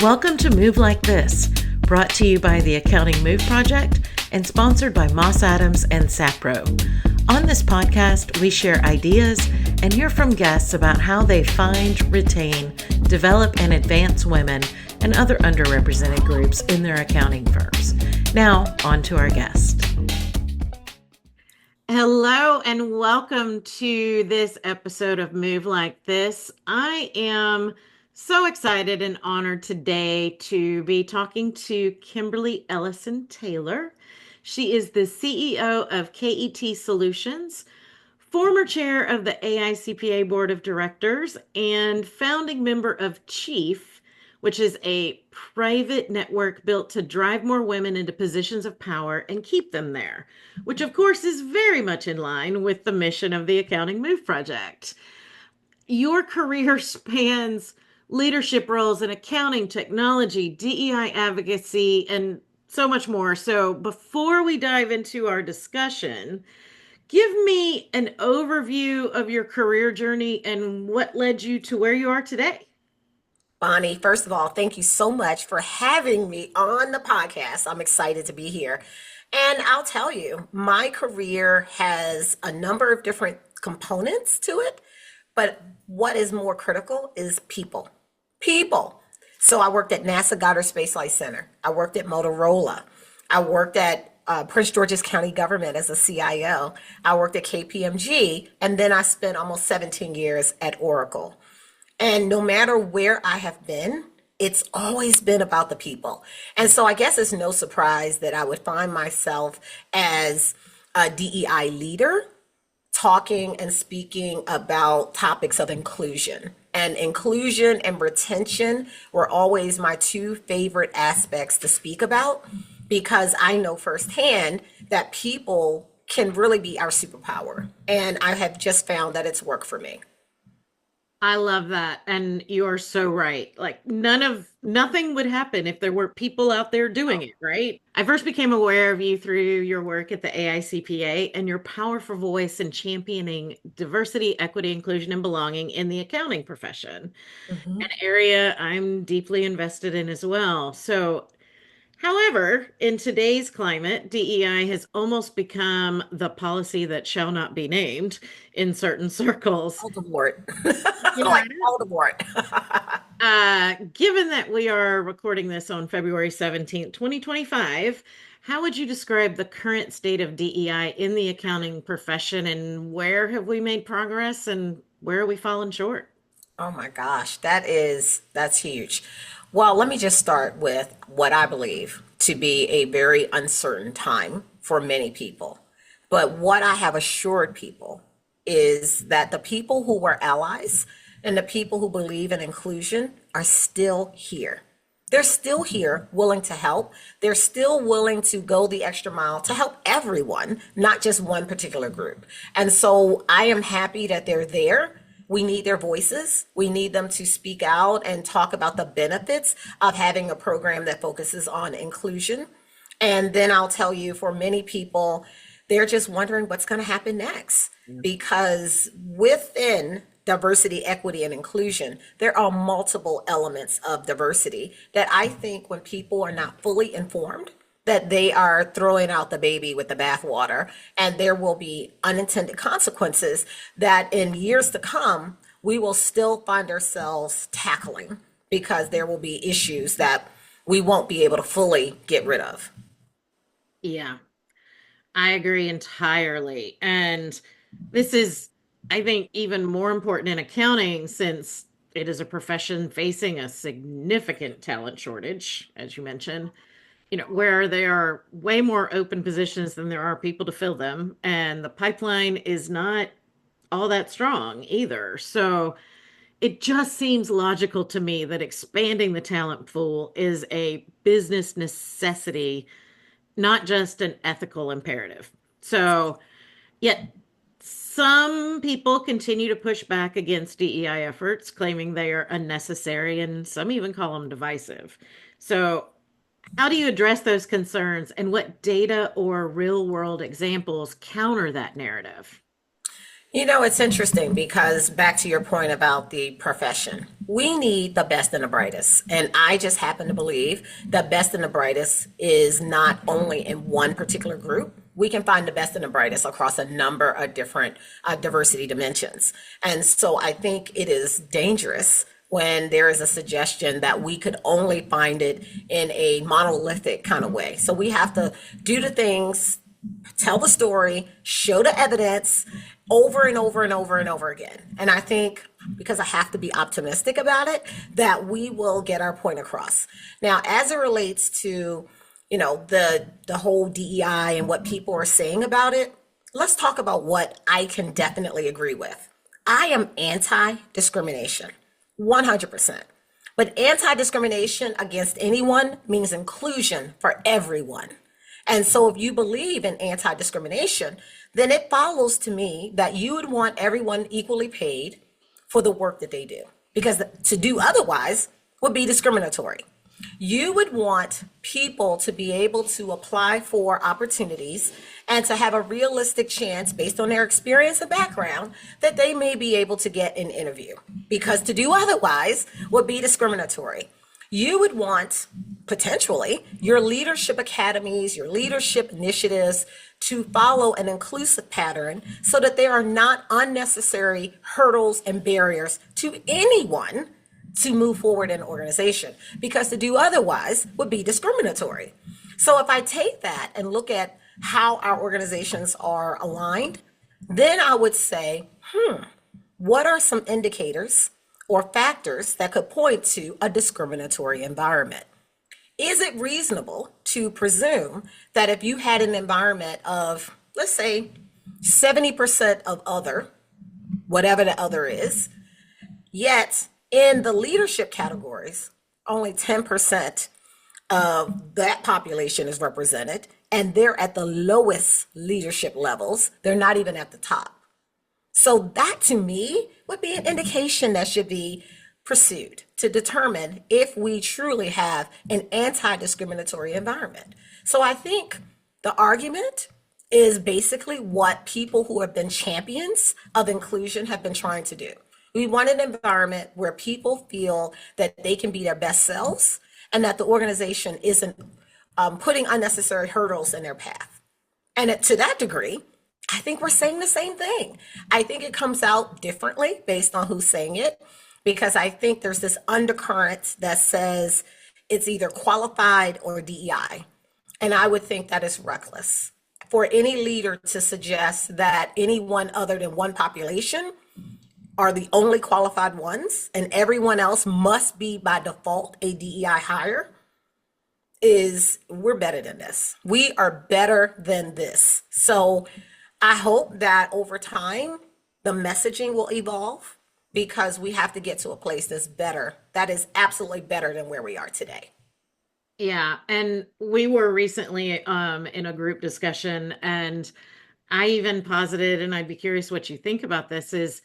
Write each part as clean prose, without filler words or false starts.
Welcome to Move Like This, brought to you by the Accounting Move Project and sponsored by Moss Adams and Sapro. On this podcast, we share ideas and hear from guests about how they find, retain, develop, and advance women and other underrepresented groups in their accounting firms. Now, on to our guest. Hello and welcome to this episode of Move Like This. I am so excited and honored today to be talking to Kimberly Ellison-Taylor. She is the CEO of KET Solutions, former chair of the AICPA Board of Directors, and founding member of Chief, which is a private network built to drive more women into positions of power and keep them there, which of course is very much in line with the mission of the Accounting Move Project. Your career spans leadership roles in accounting, technology, DEI advocacy, and so much more. So before we dive into our discussion, give me an overview of your career journey and what led you to where you are today. Bonnie, first of all, thank you so much for having me on the podcast. I'm excited to be here. And I'll tell you, my career has a number of different components to it, but what is more critical is people. People. So I worked at NASA Goddard Space Flight Center. I worked at Motorola. I worked at Prince George's County Government as a CIO. I worked at KPMG, and then I spent almost 17 years at Oracle. And no matter where I have been, it's always been about the people. And so I guess it's no surprise that I would find myself as a DEI leader talking and speaking about topics of inclusion. And inclusion and retention were always my two favorite aspects to speak about, because I know firsthand that people can really be our superpower. And I have just found that it's worked for me. I love that. And you're so right. Like nothing would happen if there were people out there doing it, right? I first became aware of you through your work at the AICPA and your powerful voice in championing diversity, equity, inclusion, and belonging in the accounting profession, an area I'm deeply invested in as well. So however, in today's climate, DEI has almost become the policy that shall not be named in certain circles. Voldemort. Yeah, Like Voldemort. Given that we are recording this on February 17th, 2025, how would you describe the current state of DEI in the accounting profession, and where have we made progress and where are we falling short? Oh my gosh, that's huge. Well, let me just start with what I believe to be a very uncertain time for many people. But what I have assured people is that the people who were allies and the people who believe in inclusion are still here. They're still here, willing to help. They're still willing to go the extra mile to help everyone, not just one particular group. And so I am happy that they're there. We need their voices. We need them to speak out and talk about the benefits of having a program that focuses on inclusion. And then I'll tell you, for many people, they're just wondering what's going to happen next. Because within diversity, equity, and inclusion, there are multiple elements of diversity that I think when people are not fully informed, that they are throwing out the baby with the bathwater, and there will be unintended consequences that in years to come, we will still find ourselves tackling, because there will be issues that we won't be able to fully get rid of. Yeah, I agree entirely. And this is, I think, even more important in accounting, since it is a profession facing a significant talent shortage, as you mentioned, where there are way more open positions than there are people to fill them. And the pipeline is not all that strong either. So it just seems logical to me that expanding the talent pool is a business necessity, not just an ethical imperative. So, yet some people continue to push back against DEI efforts, claiming they are unnecessary, and some even call them divisive. So, how do you address those concerns, and what data or real world examples counter that narrative? It's interesting because back to your point about the profession, we need the best and the brightest. And I just happen to believe the best and the brightest is not only in one particular group. We can find the best and the brightest across a number of different diversity dimensions. And so I think it is dangerous when there is a suggestion that we could only find it in a monolithic kind of way. So we have to do the things, tell the story, show the evidence over and over and over and over again. And I think because I have to be optimistic about it, that we will get our point across. Now, as it relates to, the whole DEI and what people are saying about it, let's talk about what I can definitely agree with. I am anti-discrimination, 100%. But anti-discrimination against anyone means inclusion for everyone. And so if you believe in anti-discrimination, then it follows to me that you would want everyone equally paid for the work that they do, because to do otherwise would be discriminatory. You would want people to be able to apply for opportunities and to have a realistic chance based on their experience and background that they may be able to get an interview, because to do otherwise would be discriminatory. You would want potentially your leadership academies, your leadership initiatives to follow an inclusive pattern so that there are not unnecessary hurdles and barriers to anyone to move forward in an organization, because to do otherwise would be discriminatory. So if I take that and look at how our organizations are aligned, then I would say, what are some indicators or factors that could point to a discriminatory environment? Is it reasonable to presume that if you had an environment of, let's say, 70% of other, whatever the other is, yet in the leadership categories, only 10% of that population is represented, and they're at the lowest leadership levels, they're not even at the top. So that to me would be an indication that should be pursued to determine if we truly have an anti-discriminatory environment. So I think the argument is basically what people who have been champions of inclusion have been trying to do. We want an environment where people feel that they can be their best selves and that the organization isn't putting unnecessary hurdles in their path. And to that degree, I think we're saying the same thing. I think it comes out differently based on who's saying it, because I think there's this undercurrent that says it's either qualified or DEI. And I would think that is reckless for any leader to suggest that anyone other than one population are the only qualified ones and everyone else must be by default a DEI hire. We're better than this. We are better than this. So I hope that over time, the messaging will evolve, because we have to get to a place that's better, that is absolutely better than where we are today. Yeah, and we were recently in a group discussion, and I even posited, and I'd be curious what you think about this, is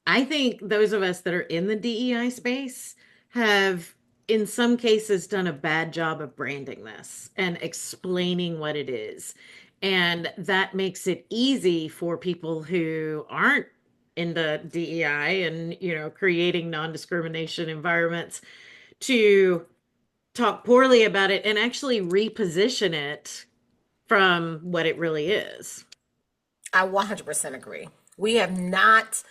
I think those of us that are in the DEI space have, in some cases, done a bad job of branding this and explaining what it is. And that makes it easy for people who aren't into DEI and, creating non-discrimination environments to talk poorly about it and actually reposition it from what it really is. I 100% agree. We have not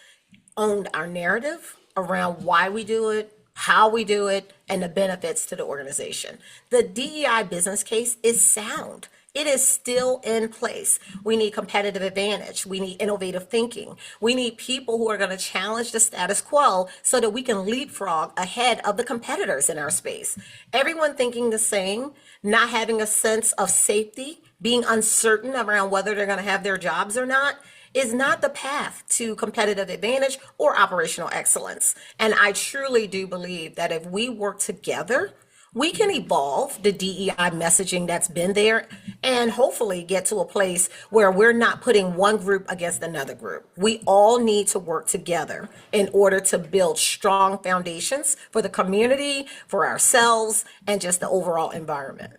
owned our narrative around why we do it, how we do it, and the benefits to the organization. The DEI business case is sound. It is still in place. We need competitive advantage. We need innovative thinking. We need people who are going to challenge the status quo so that we can leapfrog ahead of the competitors in our space. Everyone thinking the same, not having a sense of safety, being uncertain around whether they're going to have their jobs or not, is not the path to competitive advantage or operational excellence. And I truly do believe that if we work together, we can evolve the DEI messaging that's been there and hopefully get to a place where we're not putting one group against another group. We all need to work together in order to build strong foundations for the community, for ourselves, and just the overall environment.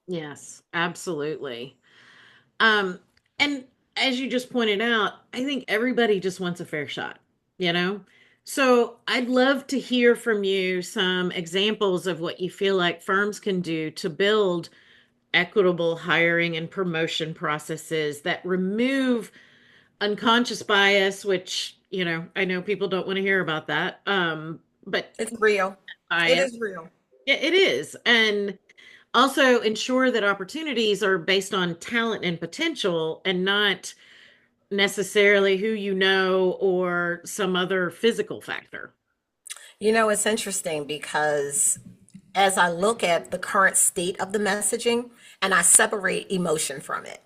Yes, absolutely. Um, and as you just pointed out, I think everybody just wants a fair shot, you know? So I'd love to hear from you some examples of what you feel like firms can do to build equitable hiring and promotion processes that remove unconscious bias, which, I know people don't want to hear about that. But It's real. It bias, is real. it is. And also ensure that opportunities are based on talent and potential and not necessarily who you know or some other physical factor. It's interesting because as I look at the current state of the messaging and I separate emotion from it,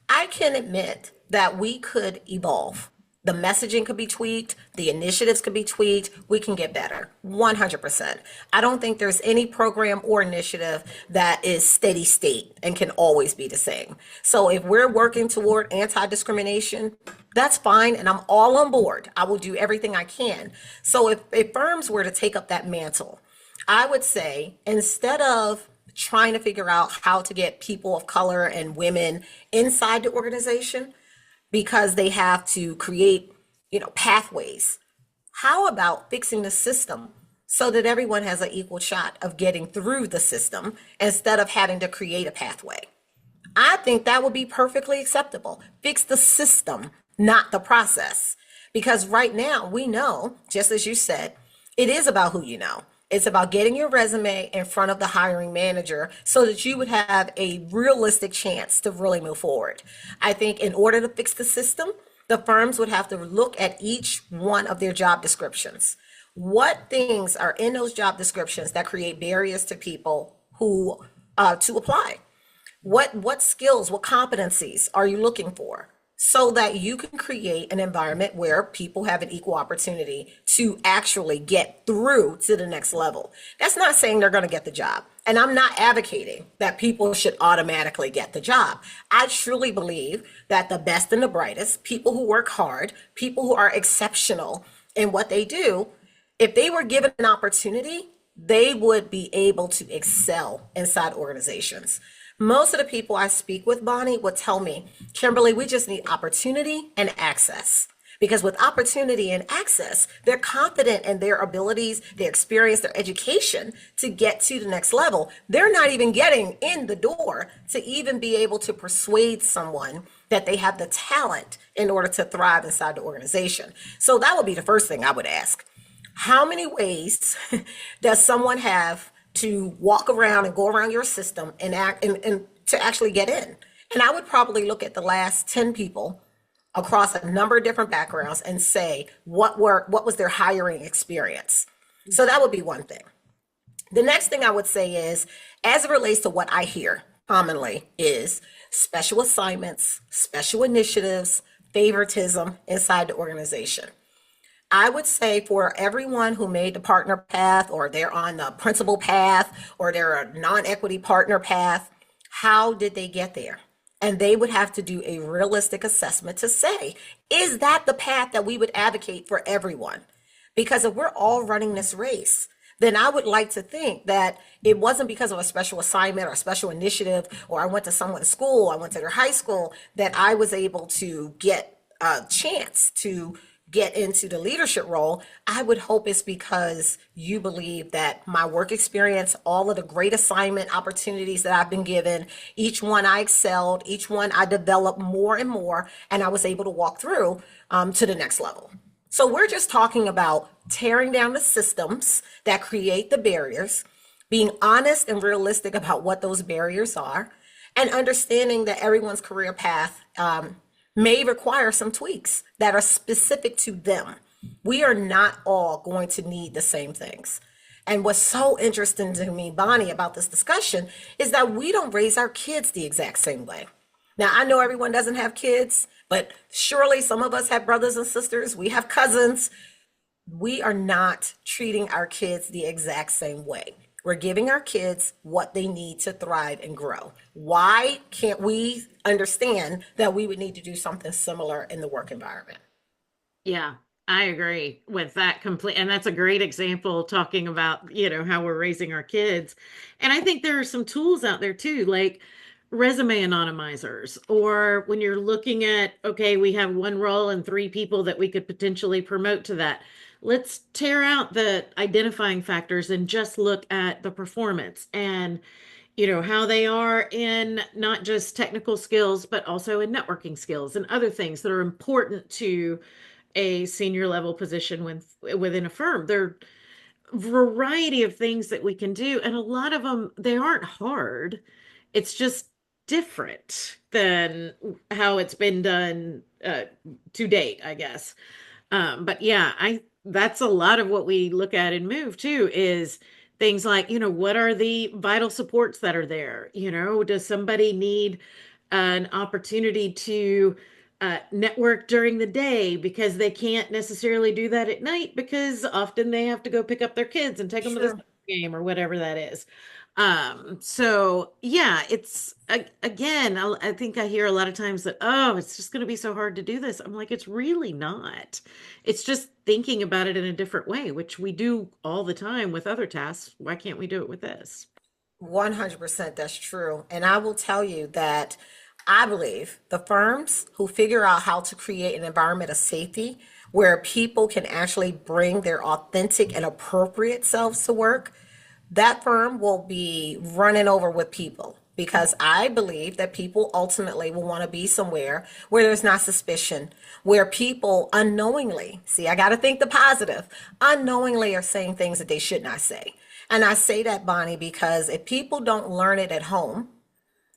I can admit that we could evolve. The messaging could be tweaked, the initiatives could be tweaked, we can get better. 100%. I don't think there's any program or initiative that is steady state and can always be the same. So if we're working toward anti-discrimination, that's fine, and I'm all on board. I will do everything I can. So if firms were to take up that mantle, I would say instead of trying to figure out how to get people of color and women inside the organization because they have to create, pathways. How about fixing the system so that everyone has an equal shot of getting through the system instead of having to create a pathway? I think that would be perfectly acceptable. Fix the system, not the process. Because right now we know, just as you said, it is about who you know. It's about getting your resume in front of the hiring manager so that you would have a realistic chance to really move forward. I think in order to fix the system, the firms would have to look at each one of their job descriptions. What things are in those job descriptions that create barriers to people who to apply? What skills, what competencies are you looking for? So that you can create an environment where people have an equal opportunity to actually get through to the next level. That's not saying they're going to get the job. And I'm not advocating that people should automatically get the job. I truly believe that the best and the brightest, people who work hard, people who are exceptional in what they do, if they were given an opportunity, they would be able to excel inside organizations. Most of the people I speak with, Bonnie, would tell me, Kimberly, we just need opportunity and access. Because with opportunity and access, they're confident in their abilities, their experience, their education to get to the next level. They're not even getting in the door to even be able to persuade someone that they have the talent in order to thrive inside the organization. So that would be the first thing I would ask. How many ways does someone have to walk around and go around your system and act and to actually get in? And I would probably look at the last 10 people across a number of different backgrounds and say what was their hiring experience. So that would be one thing. The next thing I would say is, as it relates to what I hear commonly, is special assignments, special initiatives, favoritism inside the organization. I would say for everyone who made the partner path, or they're on the principal path, or they're a non-equity partner path, how did they get there? And they would have to do a realistic assessment to say, is that the path that we would advocate for everyone? Because if we're all running this race, then I would like to think that it wasn't because of a special assignment or a special initiative, or I went to someone's school, I went to their high school, that I was able to get a chance to get into the leadership role. I would hope it's because you believe that my work experience, all of the great assignment opportunities that I've been given, each one I excelled, each one I developed more and more, and I was able to walk through to the next level. So we're just talking about tearing down the systems that create the barriers, being honest and realistic about what those barriers are, and understanding that everyone's career path may require some tweaks that are specific to them. We are not all going to need the same things. And what's so interesting to me, Bonnie, about this discussion is that we don't raise our kids the exact same way. Now, I know everyone doesn't have kids, but surely some of us have brothers and sisters, we have cousins. We are not treating our kids the exact same way. We're giving our kids what they need to thrive and grow. Why can't we understand that we would need to do something similar in the work environment? Yeah, I agree with that complete. And that's a great example talking about, how we're raising our kids. And I think there are some tools out there too. Like resume anonymizers, or when you're looking at, okay, we have one role and three people that we could potentially promote to that. Let's tear out the identifying factors and just look at the performance and how they are in not just technical skills, but also in networking skills and other things that are important to a senior level position within a firm. There are a variety of things that we can do, and a lot of them, they aren't hard. It's just different than how it's been done to date, I guess. But yeah, I that's a lot of what we look at in Move too, is things like, what are the vital supports that are there? Does somebody need an opportunity to network during the day because they can't necessarily do that at night because often they have to go pick up their kids and take them to the Sure. soccer game or whatever that is. So yeah, again, I think I hear a lot of times that, oh, it's just going to be so hard to do this. I'm like, it's really not. It's just thinking about it in a different way, which we do all the time with other tasks. Why can't we do it with this? 100% that's true. And I will tell you that I believe the firms who figure out how to create an environment of safety where people can actually bring their authentic and appropriate selves to work, that firm will be running over with people, because I believe that people ultimately will want to be somewhere where there's not suspicion, where people unknowingly, see, I got to think the positive, unknowingly are saying things that they should not say. And I say that, Bonnie, because if people don't learn it at home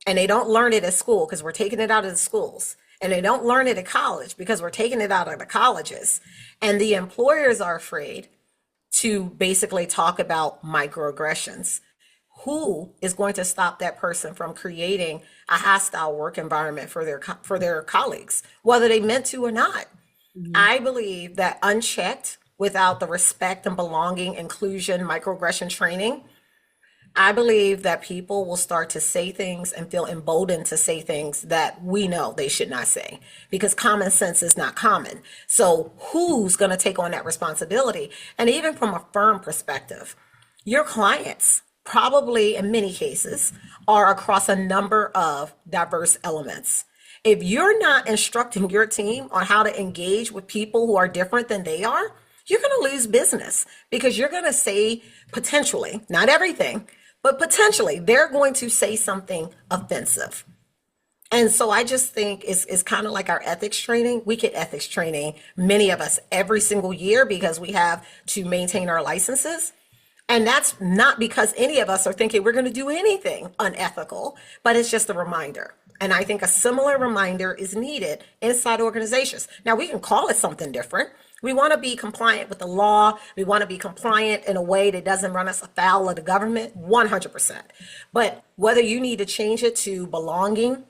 and they don't learn it at school, because we're taking it out of the schools, and they don't learn it at college because we're taking it out of the colleges, and the employers are afraid to basically talk about microaggressions, who is going to stop that person from creating a hostile work environment for their colleagues, whether they meant to or not? Mhm. I believe that unchecked, without the respect and belonging, inclusion, microaggression training, I believe that people will start to say things and feel emboldened to say things that we know they should not say, because common sense is not common. So who's going to take on that responsibility? And even from a firm perspective, your clients probably in many cases are across a number of diverse elements. If you're not instructing your team on how to engage with people who are different than they are, you're going to lose business, because you're going to say, potentially, not everything, but potentially they're going to say something offensive. And so I just think it's kind of like our ethics training. We get ethics training, many of us, every single year, because we have to maintain our licenses. And that's not because any of us are thinking we're going to do anything unethical, but it's just a reminder. And I think a similar reminder is needed inside organizations. Now, we can call it something different. We want to be compliant with the law. We want to be compliant in a way that doesn't run us afoul of the government, 100%. But whether you need to change it to belonging,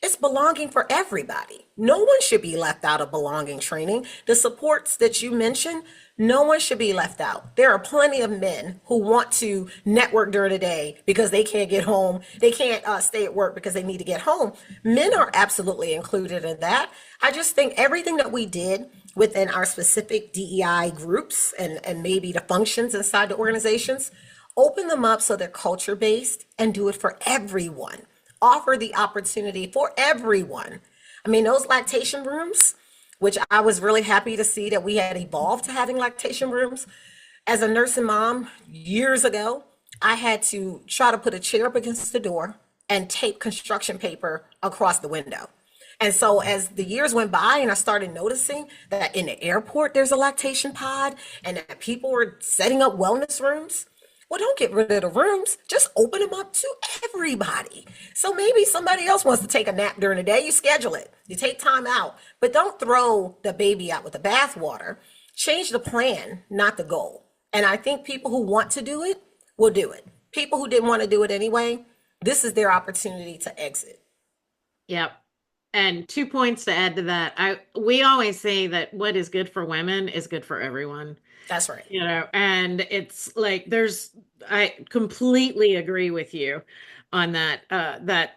it's belonging for everybody. No one should be left out of belonging training. The supports that you mentioned, no one should be left out. There are plenty of men who want to network during the day because they can't get home. They can't stay at work because they need to get home. Men are absolutely included in that. I just think everything that we did within our specific DEI groups, and maybe the functions inside the organizations, open them up so they're culture based and do it for everyone. Offer the opportunity for everyone. I mean, those lactation rooms, which I was really happy to see that we had evolved to having lactation rooms. As a nursing mom years ago, I had to try to put a chair up against the door and tape construction paper across the window. And so as the years went by and I started noticing that in the airport there's a lactation pod and that people were setting up wellness rooms, well, don't get rid of the rooms. Just open them up to everybody. So maybe somebody else wants to take a nap during the day. You schedule it. You take time out. But don't throw the baby out with the bathwater. Change the plan, not the goal. And I think people who want to do it will do it. People who didn't want to do it anyway, this is their opportunity to exit. Yep. And 2 points to add to that. We always say that what is good for women is good for everyone. That's right. And it's like I completely agree with you on that. That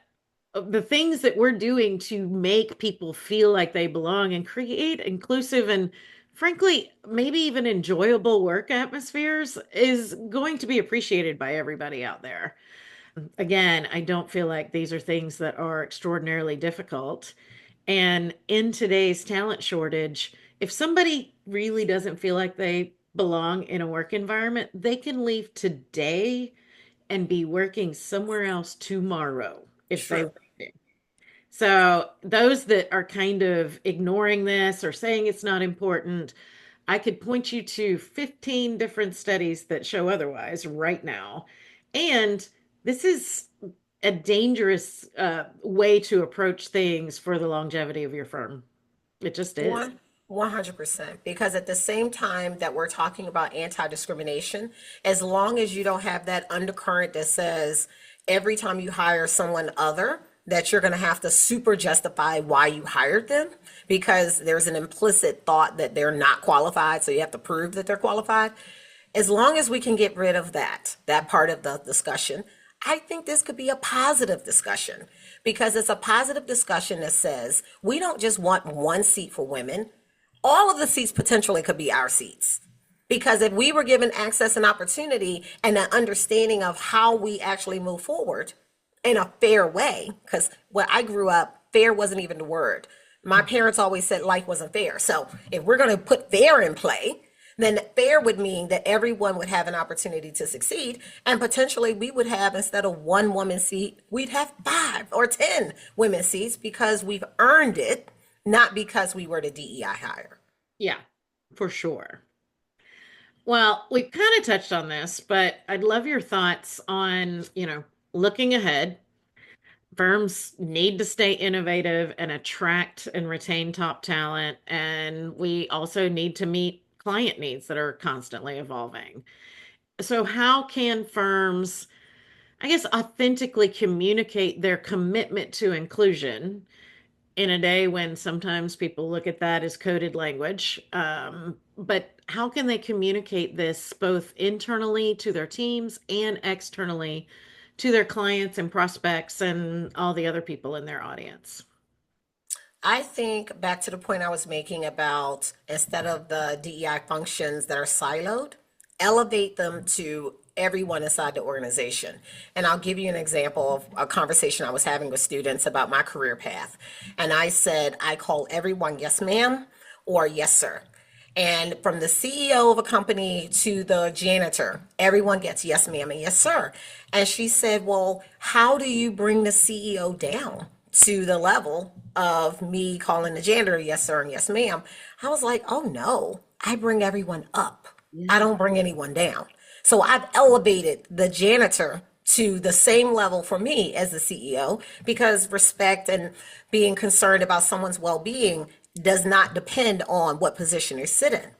the things that we're doing to make people feel like they belong and create inclusive and frankly, maybe even enjoyable work atmospheres is going to be appreciated by everybody out there. Again, I don't feel like these are things that are extraordinarily difficult. And in today's talent shortage, if somebody really doesn't feel like they belong in a work environment, they can leave today and be working somewhere else tomorrow if they True. want to. So, those that are kind of ignoring this or saying it's not important, I could point you to 15 different studies that show otherwise right now. And this is a dangerous way to approach things for the longevity of your firm. It just is. One 100%. Because at the same time that we're talking about anti-discrimination, as long as you don't have that undercurrent that says every time you hire someone other, that you're going to have to super justify why you hired them because there's an implicit thought that they're not qualified, so you have to prove that they're qualified. As long as we can get rid of that part of the discussion, I think this could be a positive discussion because it's a positive discussion that says we don't just want one seat for women. All of the seats potentially could be our seats. Because if we were given access and opportunity and an understanding of how we actually move forward in a fair way, because when I grew up, fair wasn't even the word. My parents always said life wasn't fair. So if we're going to put fair in play, then fair would mean that everyone would have an opportunity to succeed. And potentially we would have, instead of one woman seat, we'd have 5 or 10 women seats because we've earned it, not because we were the DEI hire. Yeah, for sure. Well, we've kind of touched on this, but I'd love your thoughts on, looking ahead. Firms need to stay innovative and attract and retain top talent. And we also need to meet client needs that are constantly evolving. So, how can firms, I guess, authentically communicate their commitment to inclusion in a day when sometimes people look at that as coded language? But how can they communicate this both internally to their teams and externally to their clients and prospects and all the other people in their audience? I think back to the point I was making about instead of the DEI functions that are siloed, elevate them to everyone inside the organization. And I'll give you an example of a conversation I was having with students about my career path. And I said, I call everyone yes, ma'am, or yes, sir. And from the CEO of a company to the janitor, everyone gets yes, ma'am, and yes, sir. And she said, well, how do you bring the CEO down to the level of me calling the janitor yes, sir, and yes, ma'am? I was like, oh no, I bring everyone up. I don't bring anyone down. So I've elevated the janitor to the same level for me as the CEO because respect and being concerned about someone's well-being does not depend on what position they sit in.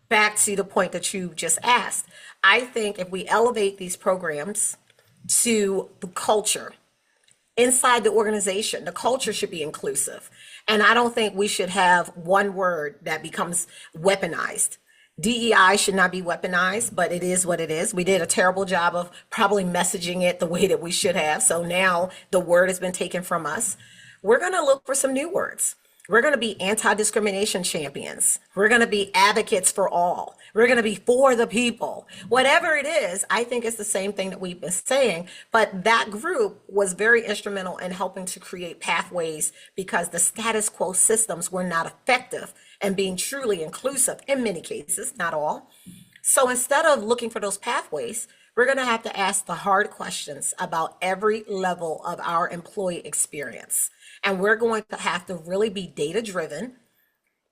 Back to the point that you just asked, I think if we elevate these programs to the culture inside the organization, the culture should be inclusive. And I don't think we should have one word that becomes weaponized. DEI should not be weaponized, but it is what it is. We did a terrible job of probably messaging it the way that we should have. So now the word has been taken from us. We're going to look for some new words. We're going to be anti-discrimination champions. We're going to be advocates for all. We're going to be for the people. Whatever it is, I think it's the same thing that we've been saying. But that group was very instrumental in helping to create pathways because the status quo systems were not effective and being truly inclusive in many cases, not all. So instead of looking for those pathways, we're going to have to ask the hard questions about every level of our employee experience. And we're going to have to really be data driven,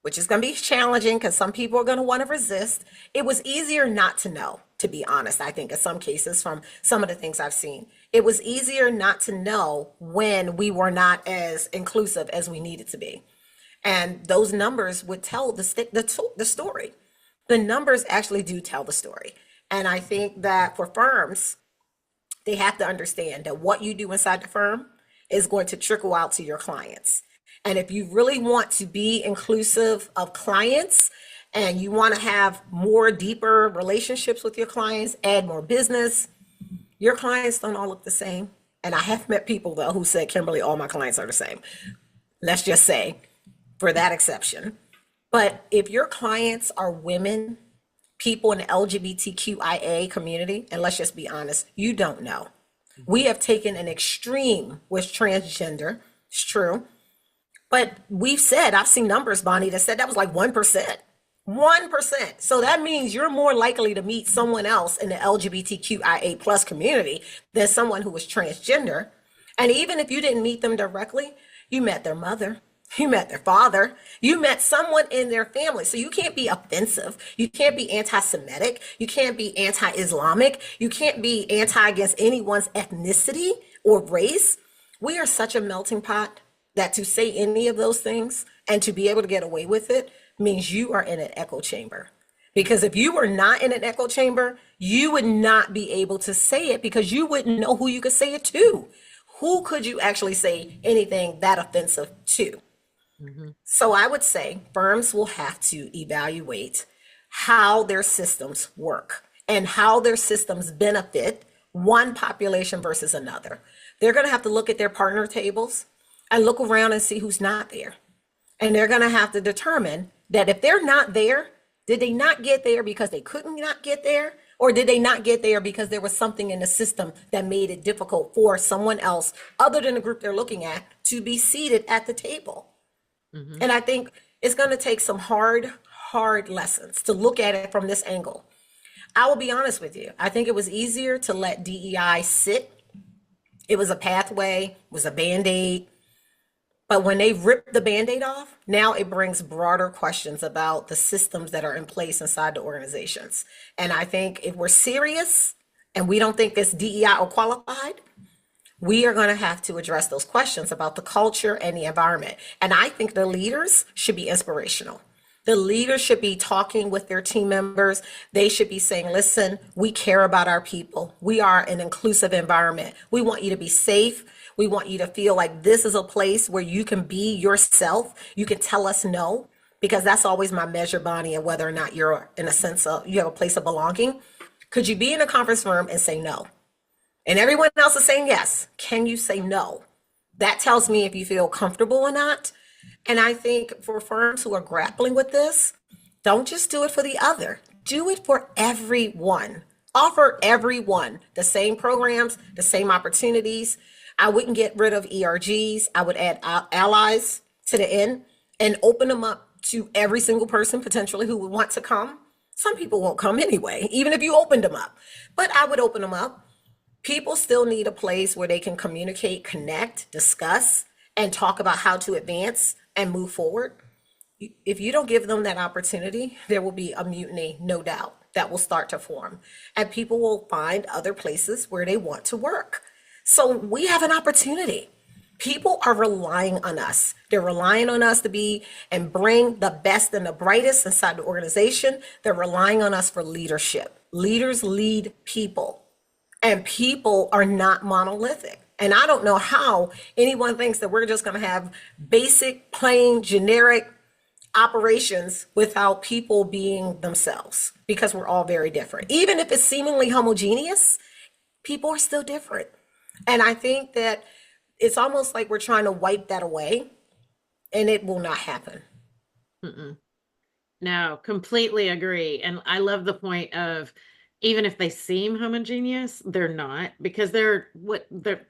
which is going to be challenging because some people are going to want to resist. It was easier not to know, to be honest, I think in some cases from some of the things I've seen. It was easier not to know when we were not as inclusive as we needed to be. And those numbers would tell the story. The numbers actually do tell the story. And I think that for firms, they have to understand that what you do inside the firm is going to trickle out to your clients. And if you really want to be inclusive of clients and you want to have more deeper relationships with your clients, add more business, your clients don't all look the same. And I have met people though who said, Kimberly, all my clients are the same. Let's just say for that exception. But if your clients are women, people in the LGBTQIA community, and let's just be honest, you don't know. We have taken an extreme with transgender. It's true. But we've said, I've seen numbers, Bonnie, that said that was like 1%. 1%. So that means you're more likely to meet someone else in the LGBTQIA plus community than someone who was transgender. And even if you didn't meet them directly, you met their mother, you met their father, you met someone in their family. So you can't be offensive. You can't be anti Semitic. You can't be anti Islamic. You can't be anti against anyone's ethnicity or race. We are such a melting pot that to say any of those things and to be able to get away with it means you are in an echo chamber. Because if you were not in an echo chamber, you would not be able to say it because you wouldn't know who you could say it to. Who could you actually say anything that offensive to? Mhm. So I would say firms will have to evaluate how their systems work and how their systems benefit one population versus another. They're going to have to look at their partner tables and look around and see who's not there. And they're going to have to determine that if they're not there, did they not get there because they couldn't not get there? Or did they not get there because there was something in the system that made it difficult for someone else other than the group they're looking at to be seated at the table? Mhm. And I think it's going to take some hard lessons to look at it from this angle. I will be honest with you. I think it was easier to let DEI sit. It was a pathway, was a band-aid. But when they rip the band-aid off, now it brings broader questions about the systems that are in place inside the organizations. And I think if we're serious and we don't think this DEI or qualified, we are going to have to address those questions about the culture and the environment. And I think the leaders should be inspirational. The leaders should be talking with their team members. They should be saying, listen, we care about our people. We are an inclusive environment. We want you to be safe. We want you to feel like this is a place where you can be yourself. You can tell us no, because that's always my measure, Bonnie, of whether or not you're in a sense of you have a place of belonging. Could you be in a conference room and say no? And everyone else is saying yes. Can you say no? That tells me if you feel comfortable or not. And I think for firms who are grappling with this, don't just do it for the other. Do it for everyone. Offer everyone the same programs, the same opportunities. I wouldn't get rid of ERGs. I would add allies to the end and open them up to every single person potentially who would want to come. Some people won't come anyway, even if you opened them up. But I would open them up. People still need a place where they can communicate, connect, discuss, and talk about how to advance and move forward. If you don't give them that opportunity, there will be a mutiny, no doubt, that will start to form. And people will find other places where they want to work. So we have an opportunity. People are relying on us. They're relying on us to be and bring the best and the brightest inside the organization. They're relying on us for leadership. Leaders lead people. And people are not monolithic. And I don't know how anyone thinks that we're just going to have basic, plain, generic operations without people being themselves, because we're all very different. Even if it's seemingly homogeneous, people are still different. And I think that it's almost like we're trying to wipe that away, and it will not happen. Mm-mm. No, completely agree. And I love the point of even if they seem homogeneous, they're not, because they're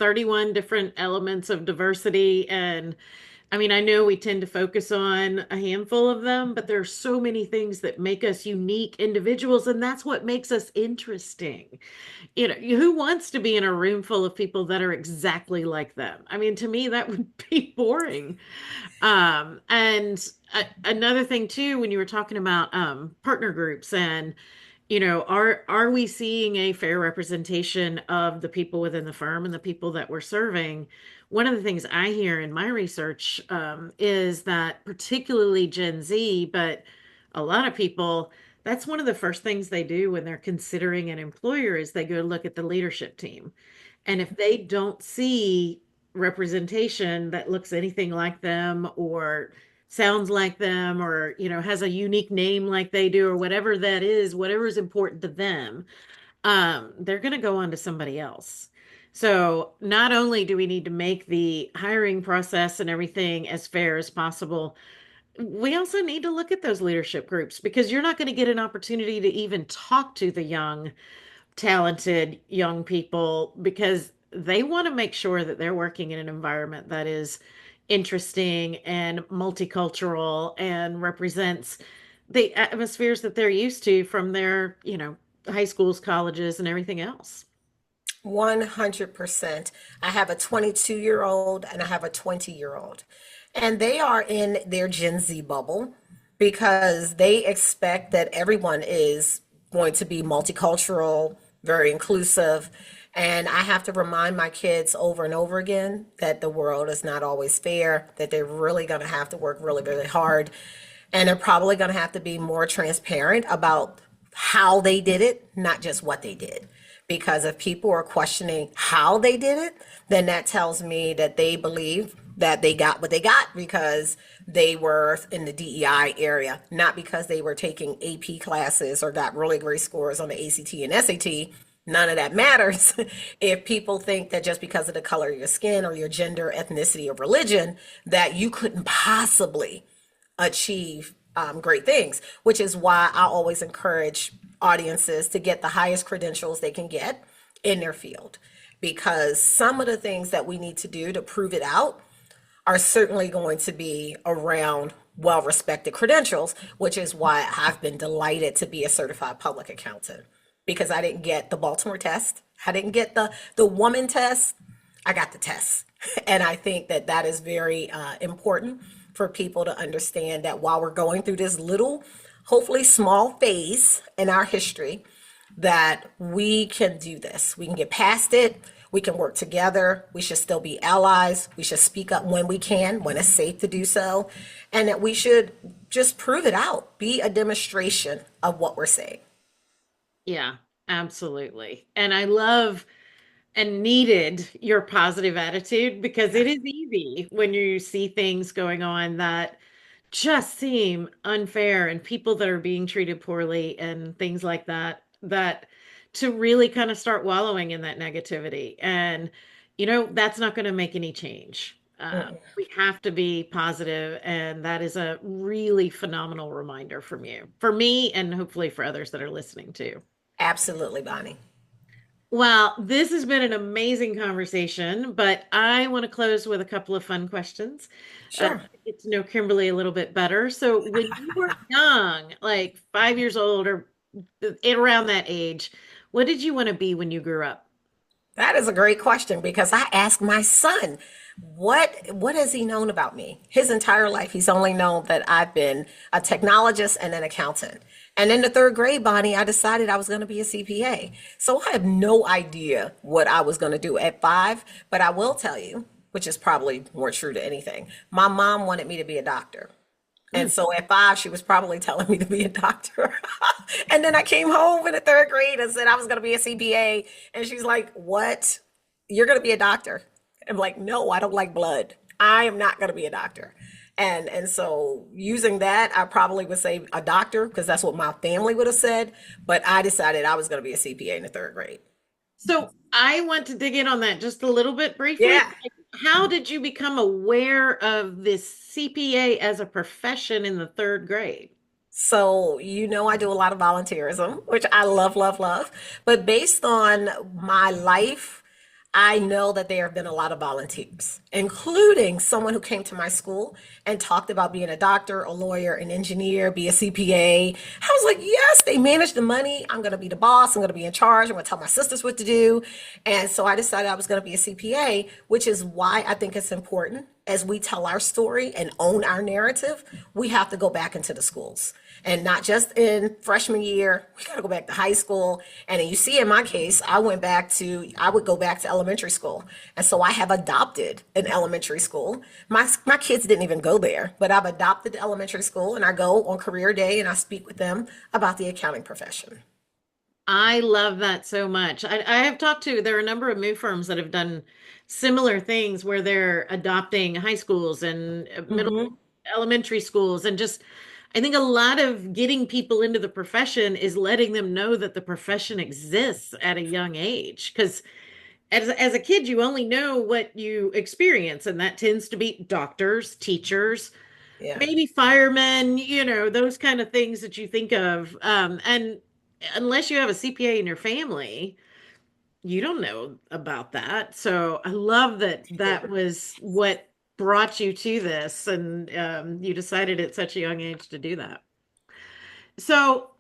31 different elements of diversity. And I mean, I know we tend to focus on a handful of them, but there are so many things that make us unique individuals, and that's what makes us interesting. Who wants to be in a room full of people that are exactly like them? I mean, to me, that would be boring. And another thing too, when you were talking about partner groups and are we seeing a fair representation of the people within the firm and the people that we're serving? One of the things I hear in my research is that particularly Gen Z, but a lot of people, that's one of the first things they do when they're considering an employer is they go look at the leadership team. And if they don't see representation that looks anything like them or sounds like them or has a unique name like they do or whatever that is, whatever is important to them, they're going to go on to somebody else. So not only do we need to make the hiring process and everything as fair as possible, we also need to look at those leadership groups, because you're not going to get an opportunity to even talk to the young talented young people, because they want to make sure that they're working in an environment that is interesting and multicultural and represents the atmospheres that they're used to from their, high schools, colleges, and everything else. 100%. I have a 22-year-old and I have a 20-year-old. And they are in their Gen Z bubble because they expect that everyone is going to be multicultural, very inclusive. And I have to remind my kids over and over again that the world is not always fair, that they're really going to have to work really, really hard. And they're probably going to have to be more transparent about how they did it, not just what they did. Because if people are questioning how they did it, then that tells me that they believe that they got what they got because they were in the DEI area, not because they were taking AP classes or got really great scores on the ACT and SAT. None of that matters if people think that just because of the color of your skin or your gender, ethnicity, or religion, that you couldn't possibly achieve great things, which is why I always encourage audiences to get the highest credentials they can get in their field. Because some of the things that we need to do to prove it out are certainly going to be around well respected credentials, which is why I've been delighted to be a certified public accountant because I didn't get the Baltimore test. I didn't get the woman test. I got the test. And I think that that is very important for people to understand that while we're going through this little, hopefully small phase in our history, that we can do this. We can get past it. We can work together. We should still be allies. We should speak up when we can, when it's safe to do so. And that we should just prove it out, be a demonstration of what we're saying. Yeah, absolutely. And I love and needed your positive attitude because it is easy when you see things going on that just seem unfair and people that are being treated poorly and things like that, that to really kind of start wallowing in that negativity. And, that's not going to make any change. Mm, We have to be positive, and that is a really phenomenal reminder from you, for me, and hopefully for others that are listening too. absolutely, Bonnie. Well, this has been an amazing conversation, but I want to close with a couple of fun questions. Sure. To get to know Kimberly a little bit better. So, when you were young, like 5 years old or around that age, what did you want to be when you grew up? That is a great question because I asked my son, what has he known about me? His entire life, he's only known that I've been a technologist and an accountant. And in the third grade, Bonnie, I decided I was going to be a CPA. So I have no idea what I was going to do at 5, but I will tell you, which is probably more true to anything. My mom wanted me to be a doctor. And Mm. so at 5, she was probably telling me to be a doctor. And then I came home in the third grade and said I was going to be a CPA. And she's like, "What? You're going to be a doctor?" I'm like, "No, I don't like blood. I am not going to be a doctor." And so using that, I probably would say a doctor because that's what my family would have said. But I decided I was going to be a CPA in the third grade. So, I want to dig in on that just a little bit briefly. Yeah. Like, how did you become aware of this CPA as a profession in the third grade? So, I do a lot of volunteerism, which I love, love, love. But based on my life, I know that there have been a lot of volunteers, including someone who came to my school and talked about being a doctor, a lawyer, an engineer, be a CPA. I was like, yes, they manage the money. I'm going to be the boss. I'm going to be in charge. I'm going to tell my sisters what to do. And so I decided I was going to be a CPA, which is why I think it's important as we tell our story and own our narrative, we have to go back into the schools. And not just in freshman year, we got to go back to high school. And then you see in my case, I would go back to elementary school. And so I have adopted an elementary school. My kids didn't even go there, but I've adopted the elementary school and I go on career day and I speak with them about the accounting profession. I love that so much. I have talked to, there are a number of move firms that have done similar things where they're adopting high schools and middle Hmm. elementary schools, and just I think a lot of getting people into the profession is letting them know that the profession exists at a young age. Because as a kid, you only know what you experience, and that tends to be doctors, teachers, Yeah. maybe firemen, those kind of things that you think of. And unless you have a CPA in your family, You don't know about that. So I love that that was what brought you to this, and you decided at such a young age to do that. So,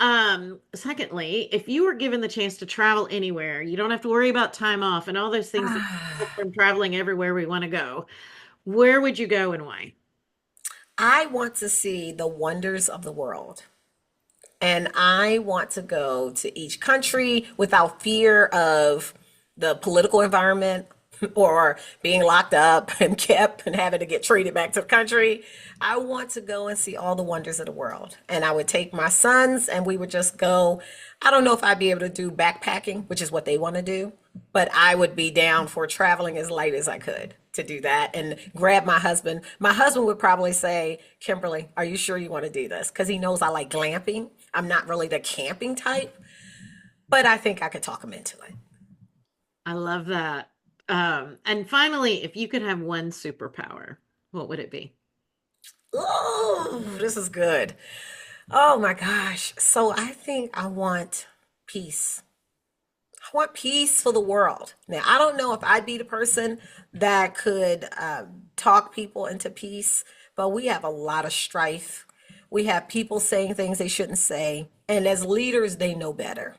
secondly, if you were given the chance to travel anywhere, you don't have to worry about time off and all those things that come Ah, from traveling everywhere we want to go. Where would you go and why? I want to see the wonders of the world. And I want to go to each country without fear of the political environment or being locked up and kept and having to get treated back to the country. I want to go and see all the wonders of the world. And I would take my sons and we would just go. I don't know if I'd be able to do backpacking, which is what they want to do, but I would be down for traveling as light as I could to do that and grab my husband. My husband would probably say, Kimberly, are you sure you want to do this? Because he knows I like glamping. I'm not really the camping type, but I think I could talk him into it. I love that. And finally, if you could have one superpower, what would it be? Oh, this is good. Oh my gosh. So I think I want peace. I want peace for the world. Now, I don't know if I'd be the person that could talk people into peace, but we have a lot of strife. We have people saying things they shouldn't say. And as leaders, they know better.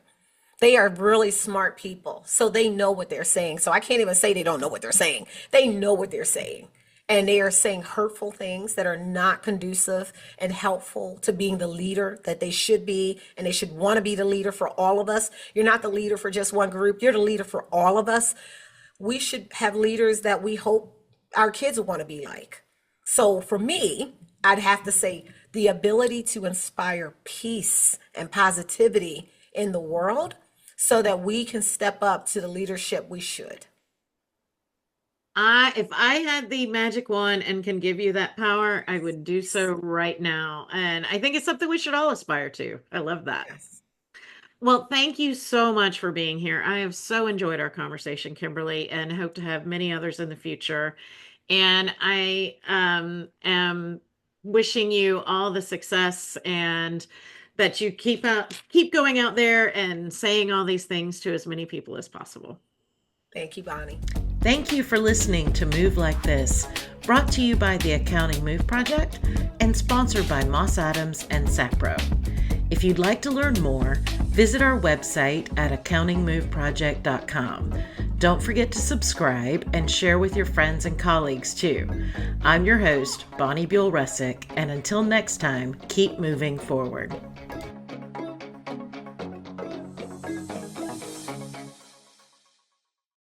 They are really smart people. So they know what they're saying. So I can't even say they don't know what they're saying. They know what they're saying. And they are saying hurtful things that are not conducive and helpful to being the leader that they should be. And they should want to be the leader for all of us. You're not the leader for just one group, you're the leader for all of us. We should have leaders that we hope our kids will want to be like. So for me, I'd have to say the ability to inspire peace and positivity in the world so that we can step up to the leadership we should. If I had the magic wand and can give you that power, I would do so right now. And I think it's something we should all aspire to. I love that. Yes. Well, thank you so much for being here. I have so enjoyed our conversation, Kimberly, and hope to have many others in the future. And I am wishing you all the success and that you keep going out there and saying all these things to as many people as possible. Thank you, Bonnie. Thank you for listening to Move Like This, brought to you by the Accounting Move Project and sponsored by Moss Adams and Sapro. If you'd like to learn more, visit our website at accountingmoveproject.com. Don't forget to subscribe and share with your friends and colleagues too. I'm your host, Bonnie Buol Ruszczyk, and until next time, keep moving forward.